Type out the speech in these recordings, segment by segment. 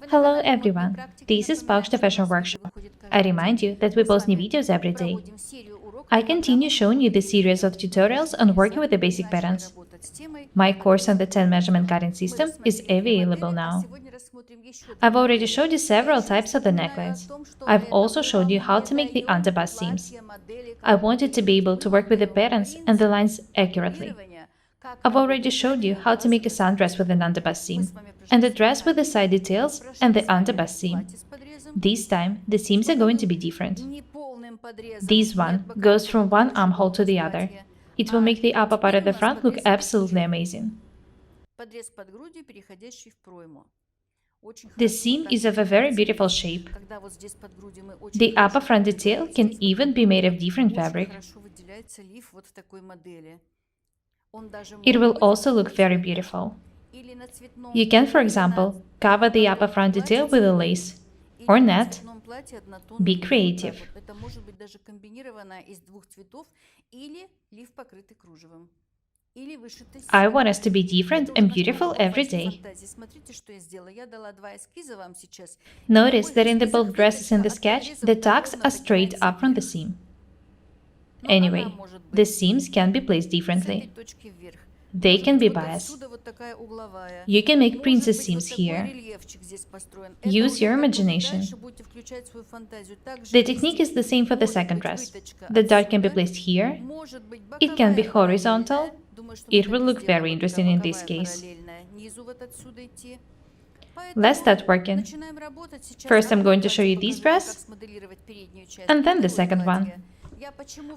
Hello everyone, this is Paukshte Fashion Workshop. I remind you that we post new videos every day. I continue showing you the series of tutorials on working with the basic patterns. My course on the 10 measurement cutting system is available now. I've already showed you several types of the necklines. I've also showed you how to make the underbust seams. I wanted to be able to work with the patterns and the lines accurately. I've already showed you how to make a sundress with an underbust seam, and a dress with the side details and the underbust seam. This time, the seams are going to be different. This one goes from one armhole to the other. It will make the upper part of the front look absolutely amazing. The seam is of a very beautiful shape. The upper front detail can even be made of different fabric. It will also look very beautiful. You can, for example, cover the upper front detail with a lace or net. Be creative. I want us to be different and beautiful every day. Notice that in the both dresses in the sketch, the tucks are straight up from the seam. Anyway, the seams can be placed differently. They can be biased. You can make princess seams here. Use your imagination. The technique is the same for the second dress. The dart can be placed here. It can be horizontal. It will look very interesting in this case. Let's start working. First, I'm going to show you this dress, and then the second one.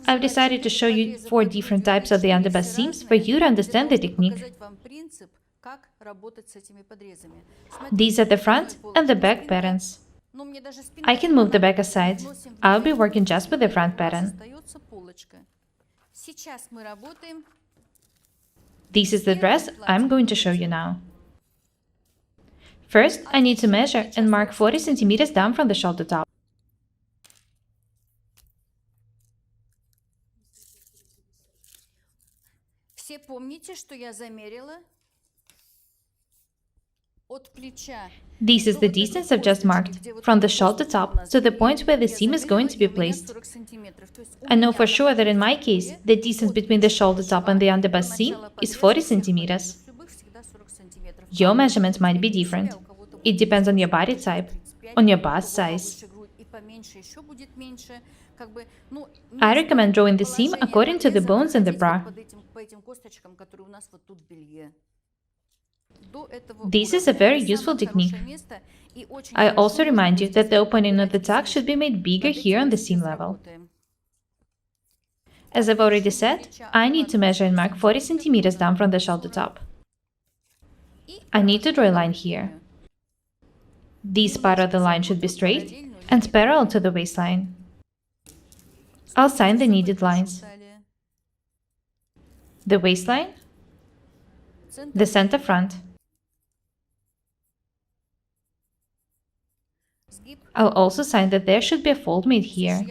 I've decided to show you 4 different types of the underbust seams for you to understand the technique. These are the front and the back patterns. I can move the back aside. I'll be working just with the front pattern. This is the dress I'm going to show you now. First, I need to measure and mark 40 centimeters down from the shoulder top. This is the distance I've just marked, from the shoulder top to the point where the seam is going to be placed. I know for sure that in my case, the distance between the shoulder top and the underbust seam is 40 centimeters. Your measurement might be different. It depends on your body type, on your bust size. I recommend drawing the seam according to the bones in the bra. This is a very useful technique. I also remind you that the opening of the tuck should be made bigger here on the seam level. As I've already said, I need to measure and mark 40 centimeters down from the shoulder top. I need to draw a line here. This part of the line should be straight and parallel to the waistline. I'll sign the needed lines. The waistline, the center front. I'll also sign that there should be a fold made here.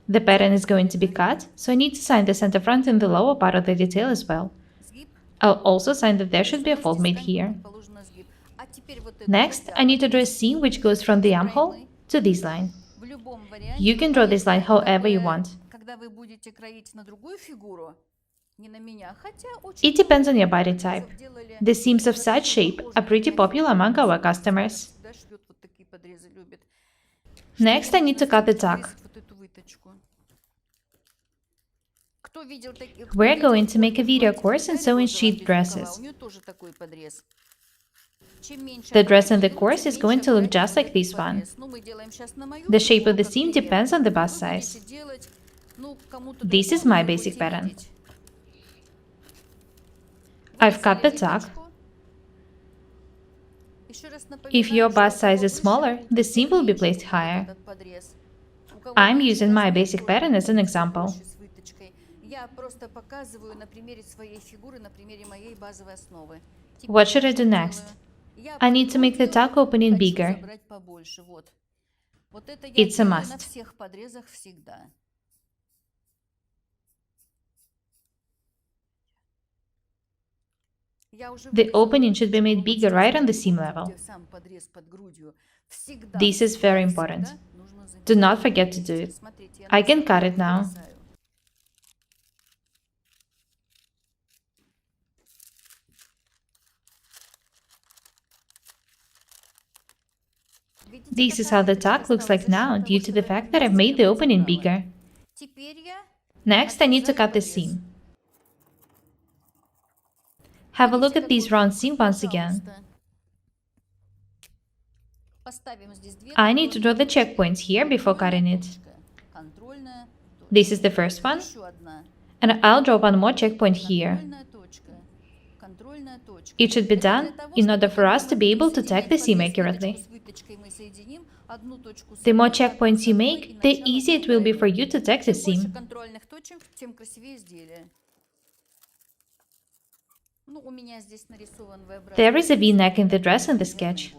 The pattern is going to be cut, so I need to sign the center front in the lower part of the detail as well. I'll also sign that there should be a fold made here. Next, I need to draw a seam which goes from the armhole to this line. You can draw this line however you want. It depends on your body type. The seams of such shape are pretty popular among our customers. Next, I need to cut the tuck. We're going to make a video course on sewing sheet dresses. The dress in the course is going to look just like this one. The shape of the seam depends on the bust size. This is my basic pattern. I've cut the tuck. If your bust size is smaller, the seam will be placed higher. I'm using my basic pattern as an example. What should I do next? I need to make the tuck opening bigger. It's a must. The opening should be made bigger right on the seam level. This is very important. Do not forget to do it. I can cut it now. This is how the tuck looks like now due to the fact that I've made the opening bigger. Next, I need to cut the seam. Have a look at these round seam once again. I need to draw the checkpoints here before cutting it. This is the first one, and I'll draw one more checkpoint here. It should be done in order for us to be able to tack the seam accurately. The more checkpoints you make, the easier it will be for you to tack the seam. There is a V-neck in the dress in the sketch.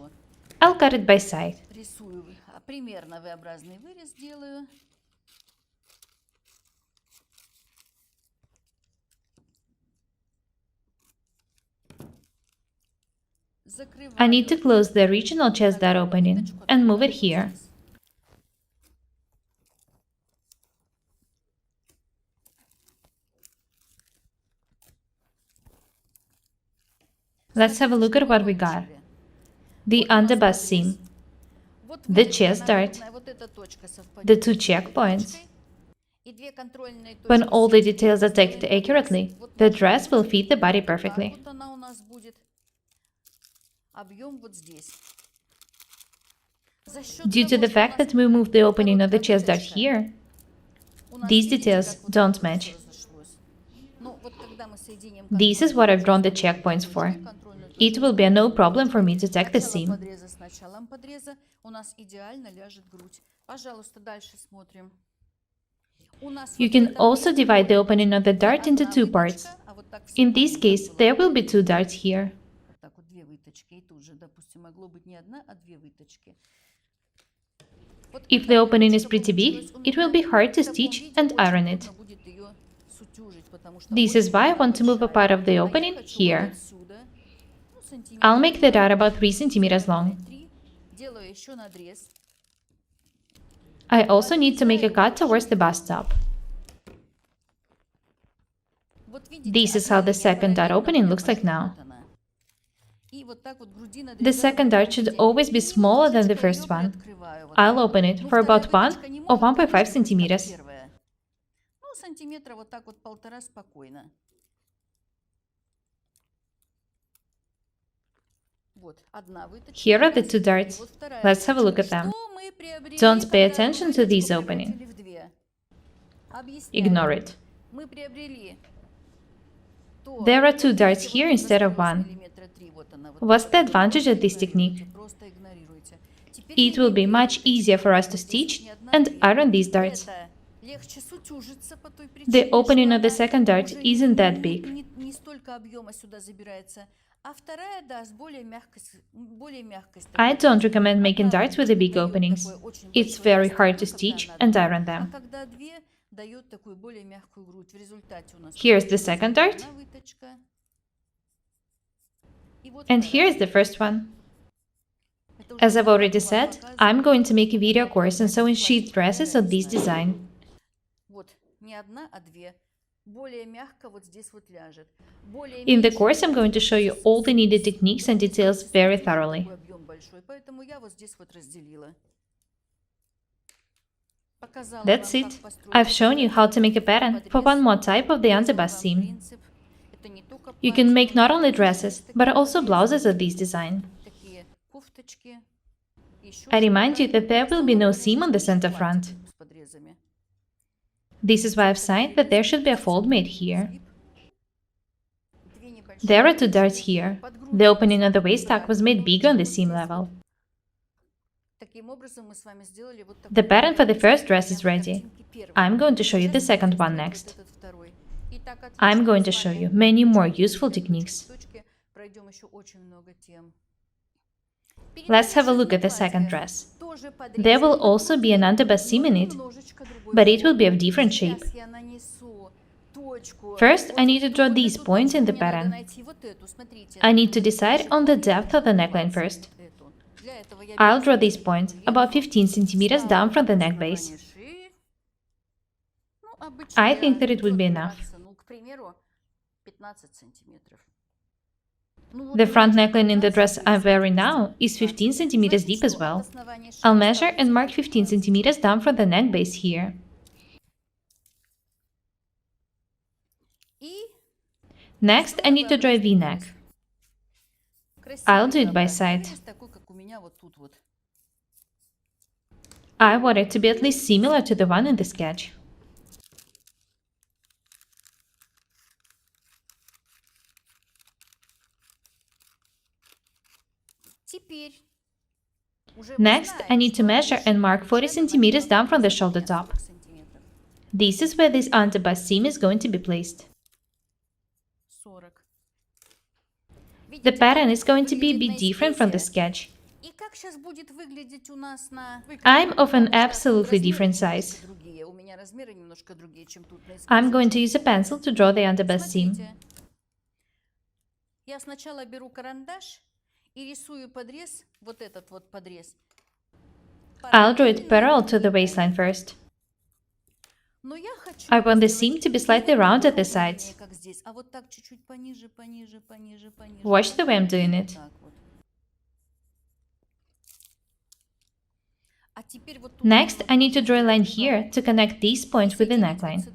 I'll cut it by side. I need to close the original chest dart opening and move it here. Let's have a look at what we got. The underbust seam, the chest dart, the two checkpoints. When all the details are tacked accurately, the dress will fit the body perfectly. Due to the fact that we moved the opening of the chest dart here, these details don't match. This is what I've drawn the checkpoints for. It will be no problem for me to tack the seam. You can also divide the opening of the dart into two parts. In this case, there will be two darts here. If the opening is pretty big, it will be hard to stitch and iron it. This is why I want to move a part of the opening here. I'll make the dart about 3 cm long. I also need to make a cut towards the bust top. This is how the second dart opening looks like now. The second dart should always be smaller than the first one. I'll open it for about 1 or 1.5 centimeters. Here are the two darts. Let's have a look at them. Don't pay attention to this opening. Ignore it. There are two darts here instead of one. What's the advantage of this technique? It will be much easier for us to stitch and iron these darts. The opening of the second dart isn't that big. I don't recommend making darts with the big openings. It's very hard to stitch and iron them. Here's the second dart. And here's the first one. As I've already said, I'm going to make a video course on sewing sheath dresses of this design. In the course, I'm going to show you all the needed techniques and details very thoroughly. That's it. I've shown you how to make a pattern for one more type of the underbust seam. You can make not only dresses, but also blouses of this design. I remind you that there will be no seam on the center front. This is why I've signed that there should be a fold made here. There are two darts here. The opening of the waist tuck was made bigger on the seam level. The pattern for the first dress is ready. I'm going to show you the second one next. I'm going to show you many more useful techniques. Let's have a look at the second dress. There will also be an underbust seam in it, but it will be of different shape. First, I need to draw these points in the pattern. I need to decide on the depth of the neckline first. I'll draw these points about 15 centimeters down from the neck base. I think that it would be enough. The front neckline in the dress I'm wearing now is 15 centimeters deep as well. I'll measure and mark 15 centimeters down from the neck base here. Next, I need to draw a V-neck. I'll do it by side. I want it to be at least similar to the one in the sketch. Next, I need to measure and mark 40 centimeters down from the shoulder top. This is where this underbust seam is going to be placed. The pattern is going to be a bit different from the sketch. I'm of an absolutely different size. I'm going to use a pencil to draw the underbust seam. I'll draw it parallel to the waistline first. I want the seam to be slightly round at the sides. Watch the way I'm doing it. Next, I need to draw a line here to connect these points with the neckline.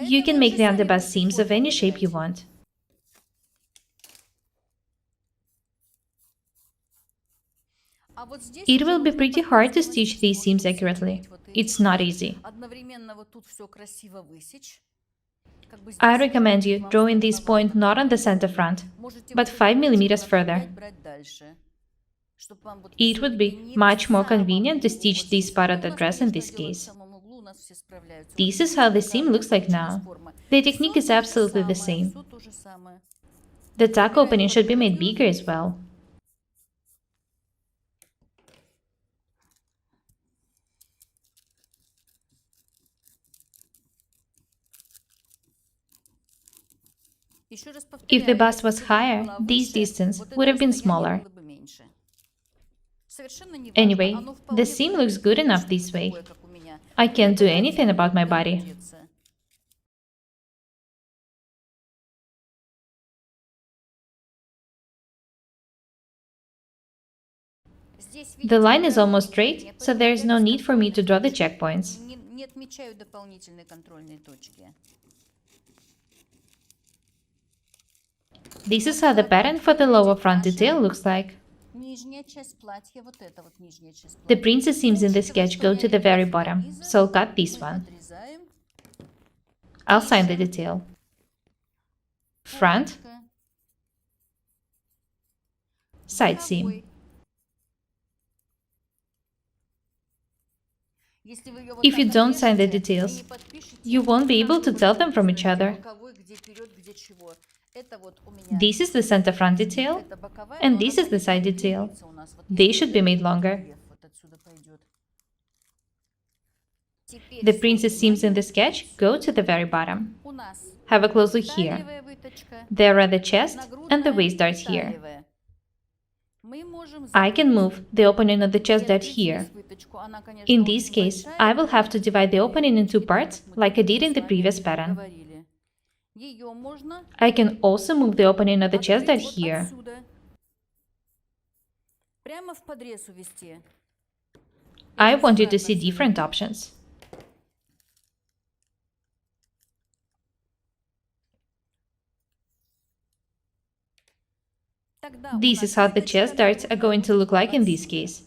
You can make the underbust seams of any shape you want. It will be pretty hard to stitch these seams accurately. It's not easy. I recommend you drawing this point not on the center front, but 5 millimeters further. It would be much more convenient to stitch this part of the dress in this case. This is how the seam looks like now. The technique is absolutely the same. The tuck opening should be made bigger as well. If the bust was higher, this distance would have been smaller. Anyway, the seam looks good enough this way. I can't do anything about my body. The line is almost straight, so there is no need for me to draw the checkpoints. This is how the pattern for the lower front detail looks like. The princess seams in the sketch go to the very bottom, so I'll cut this one. I'll sign the detail. Front, side seam. If you don't sign the details, you won't be able to tell them from each other. This is the center front detail, and this is the side detail. They should be made longer. The princess seams in the sketch go to the very bottom. Have a close look here. There are the chest and the waist darts here. I can move the opening of the chest dart here. In this case, I will have to divide the opening in two parts, like I did in the previous pattern. I can also move the opening of the chest dart here. I want you to see different options. This is how the chest darts are going to look like in this case.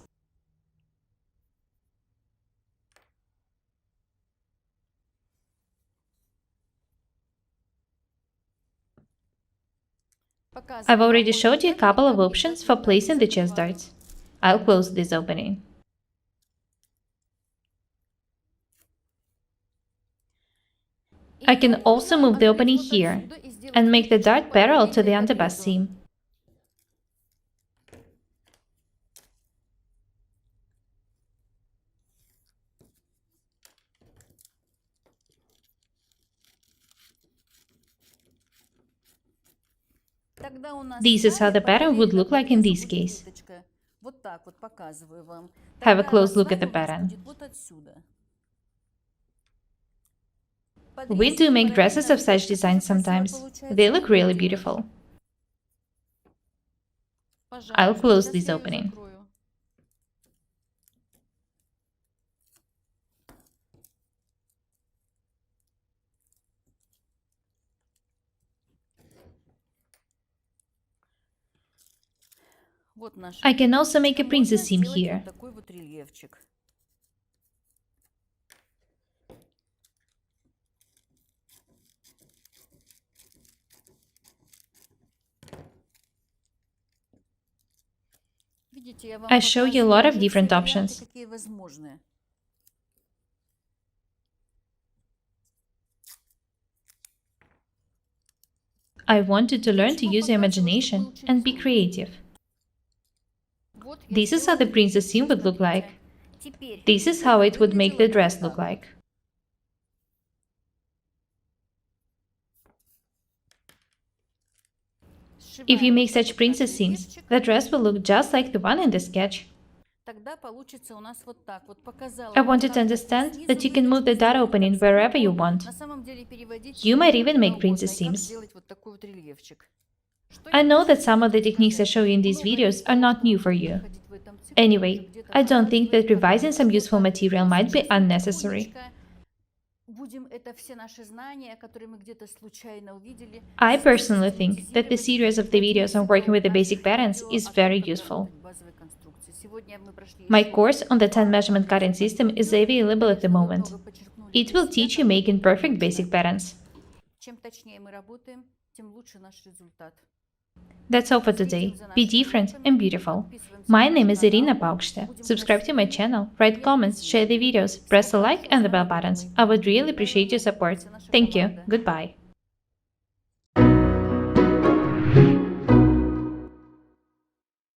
I've already showed you a couple of options for placing the chest darts. I'll close this opening. I can also move the opening here and make the dart parallel to the underbust seam. This is how the pattern would look like in this case. Have a close look at the pattern. We do make dresses of such designs sometimes. They look really beautiful. I'll close this opening. I can also make a princess seam here. I show you a lot of different options. I want you to learn to use your imagination and be creative. This is how the princess seam would look like. This is how it would make the dress look like. If you make such princess seams, the dress will look just like the one in the sketch. I want you to understand that you can move the dot opening wherever you want. You might even make princess seams. I know that some of the techniques I show you in these videos are not new for you. Anyway, I don't think that revising some useful material might be unnecessary. I personally think that the series of the videos on working with the basic patterns is very useful. My course on the 10 measurement cutting system is available at the moment. It will teach you making perfect basic patterns. That's all for today. Be different and beautiful. My name is Irina Paukshte. Subscribe to my channel, write comments, share the videos, press the like and the bell buttons. I would really appreciate your support. Thank you. Goodbye.